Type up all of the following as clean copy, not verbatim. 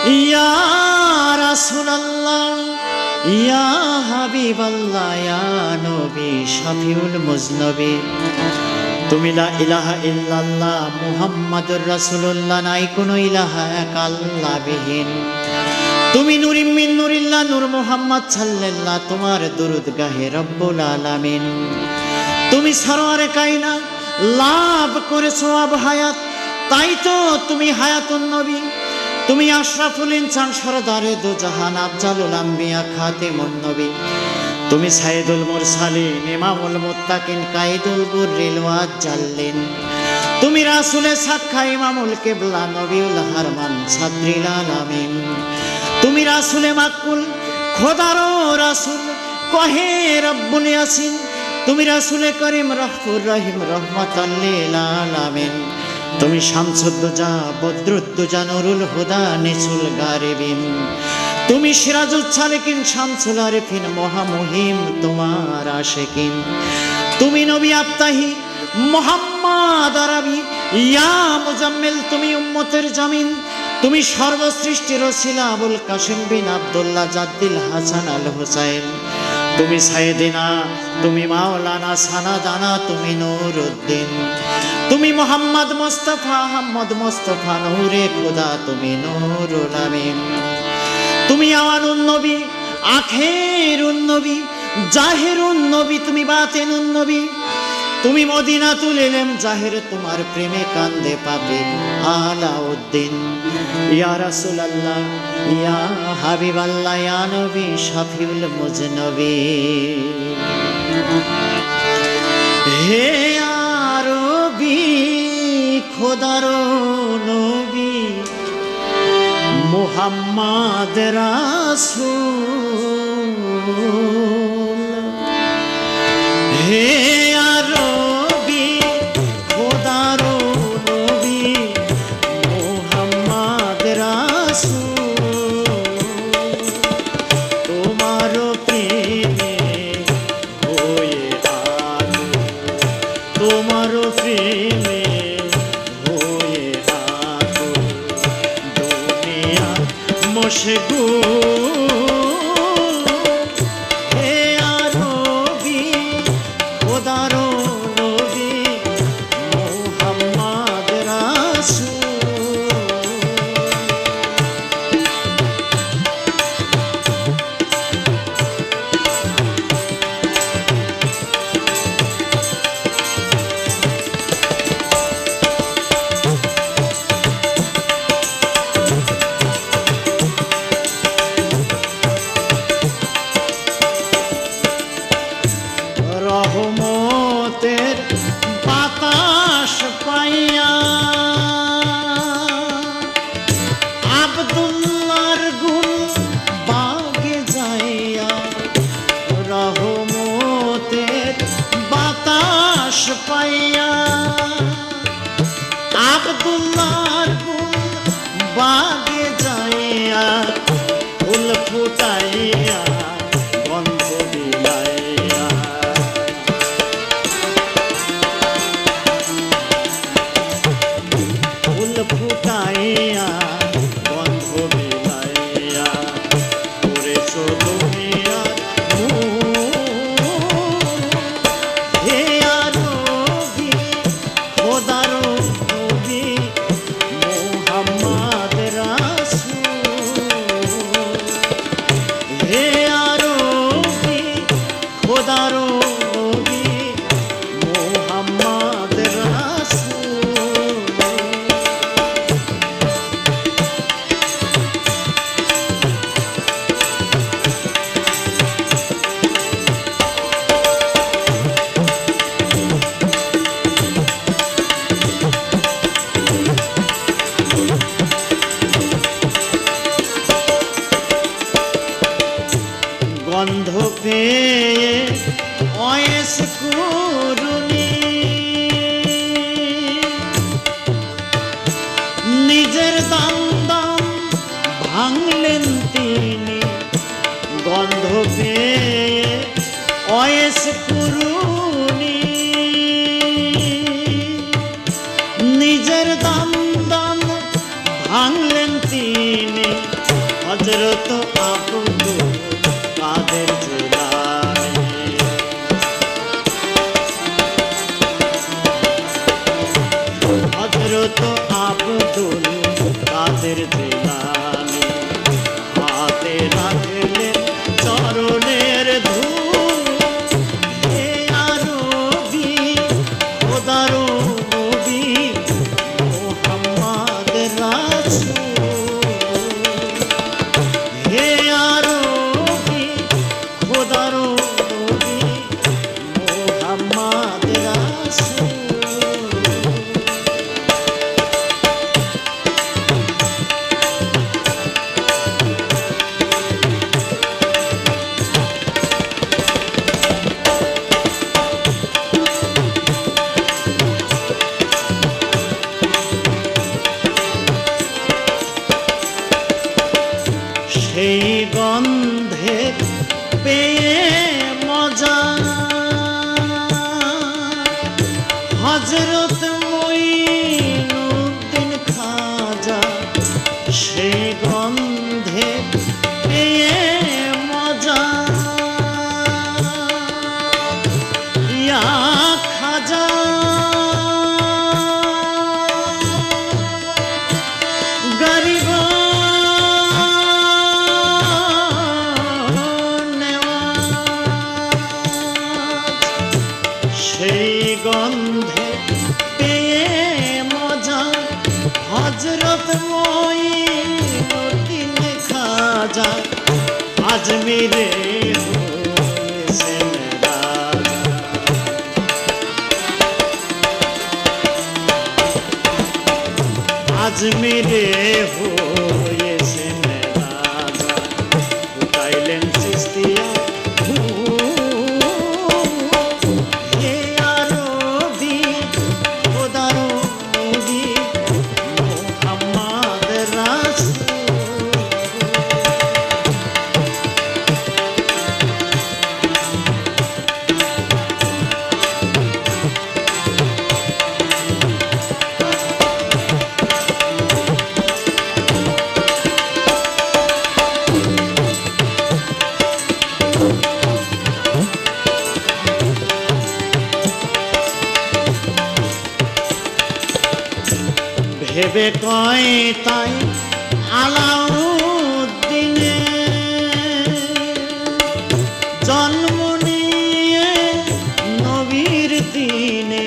ইয়া রাসূলুল্লাহ ইয়া হাবিবাল্লাহ ইয়া নবী শফিউল মুজনবী তুমি লা ইলাহা ইল্লাল্লাহ মুহাম্মাদুর রাসূলুল্লাহ নাই কোনো ইলাহা এক আল্লাহ বিহীন তুমি নূরিম মিন নূরিল্লাহ নূর মুহাম্মদ সাল্লাল্লাহ তোমার দরুদ গাহে রব্বুল আলামিন তুমি সরওয়ারে কায়নাত লাভ করেছো আব হায়াত তাই তো তুমি হায়াতুন নবী তুমি আশরাফুল ইনসান সরদারে দু জাহান আফজালুল আম্বিয়া খাতিমুন নবী তুমি সাইয়্যিদুল মুরসালিন ইমামুল মুত্তাকিন কাইদুল বুররিল ওয়াজ্জালিন তুমি রাসূলে সাক্ষা ইমামুল কিবলা নবিউল হারমান সাদরিল আলামিন তুমি রাসূলে মাকুল খোদারো রাসূল কহে রব্বুল ইয়াসিন তুমি রাসূলে করিম রহফুর রহিম রহমাতাল লিল আলামিন তুমি শামসুদ্দোজা বদরুদ্দোজা নুরুল হুদা নিসুল গারিবিন তুমি সিরাজুল সালিকিন শামসুল আরিফিন মহামহিম তোমার আশিকিন তুমি নবী আফতাহি মুহাম্মদ আরবি ইয়া মুজাম্মিল তুমি উম্মতের জামিন তুমি সর্বসৃষ্টির ওসিলা আবুল কাসিম বিন আব্দুল্লাহ জাদ্দিল হাসান আল হুসাইন তুমি সাইয়েদিনা তুমি মাওলানা সানাদানা তুমি নূরউদ্দিন তুমি মোহাম্মদ মুস্তাফা আহমদ মুস্তাফা নূরে খোদা তুমি নূরুল আমিন তুমি আওয়ানুন নবী আখিরুন নবী জাহিরুন নবী তুমি বাতিনুন নবী তুমি মদিনাতুল ইলম জাহির তোমার প্রেমে কান্দে পাবে আলাউদ্দিন ইয়া রাসূলুল্লাহ ইয়া হাবিবাল্লাহ ইয়া নবী শফিউল মুজনবী হে আরবি খোদারো নবী মুহাম্মদ রাসূল হে আরবি খোদারো নবী মুহাম্মদ রাসূল তোমার প্রেমে হয়ে আলো তোমার প্রেমে হয়ে আলো দুনিয়া মশগুল হে আরবি খোদারো নবী মুহাম্মদ রাসূল রহমতের বাতাস পাইয়া আব্দুল্লাহর গুল বাগে যাইয়া রহমতের বাতাস পাইয়া আব্দুল্লাহর গুল বাগে যাইয়া ফুল ফুটাইয়া গন্ধ বিলাইয়া ফুল ফুটাইয়া গন্ধ বিলাইয়া করেছো দুনিয়ার হে আরবি খোদারো নবী মুহাম্মদ রাসূল হে আরবি খোদারো নবী মুহাম্মদ রাসূল গন্ধ পেয়ে অয়েস করুনি নিজের দাম দাম ভাঙলেন তিনি গন্ধ পেয়ে অয়েস করুনি নিজের দাম দাম ভাঙলেন হলেন তিনি হযরত আব্দুল কাদের জিলানী। হযরত আব্দুল কাদের জিলানী হাতে রাখলেন চরণের ধূল। হে আরবি খোদার নবী মুহাম্মদ রাসূল। হে আরবি খোদার নবী মুহাম্মদ রাসূল। সেই গন্ধে পেয়ে মজা হযরত মুঈনুদ্দিন খাজা। সেই গন্ধে পেয়ে মজা ইয়া খাজা গরিব সেই গন্ধে পেয়ে মজা হযরত মুঈনুদ্দিন খাজা আজমিরে হয়েছেন রাজা। আজমিরে হয়েছেন রাজা ফুটাইলেন চিশতিয়া। ভেবে কয় তাই আলাউদ্দিনে জন্ম নিয়ে নবীর দিনে।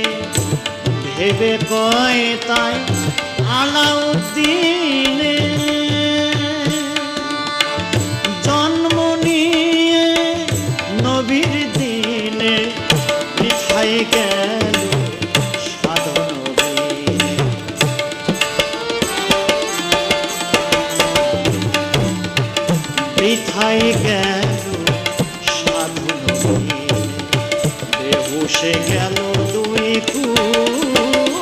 ভেবে কয় তাই আলাউদ্দিনে জন্ম নিয়ে নবীর দিনে। মিঠাই গেল সাধন বৃথাই গেল সাধন বেহুশে গেল দুই কুল।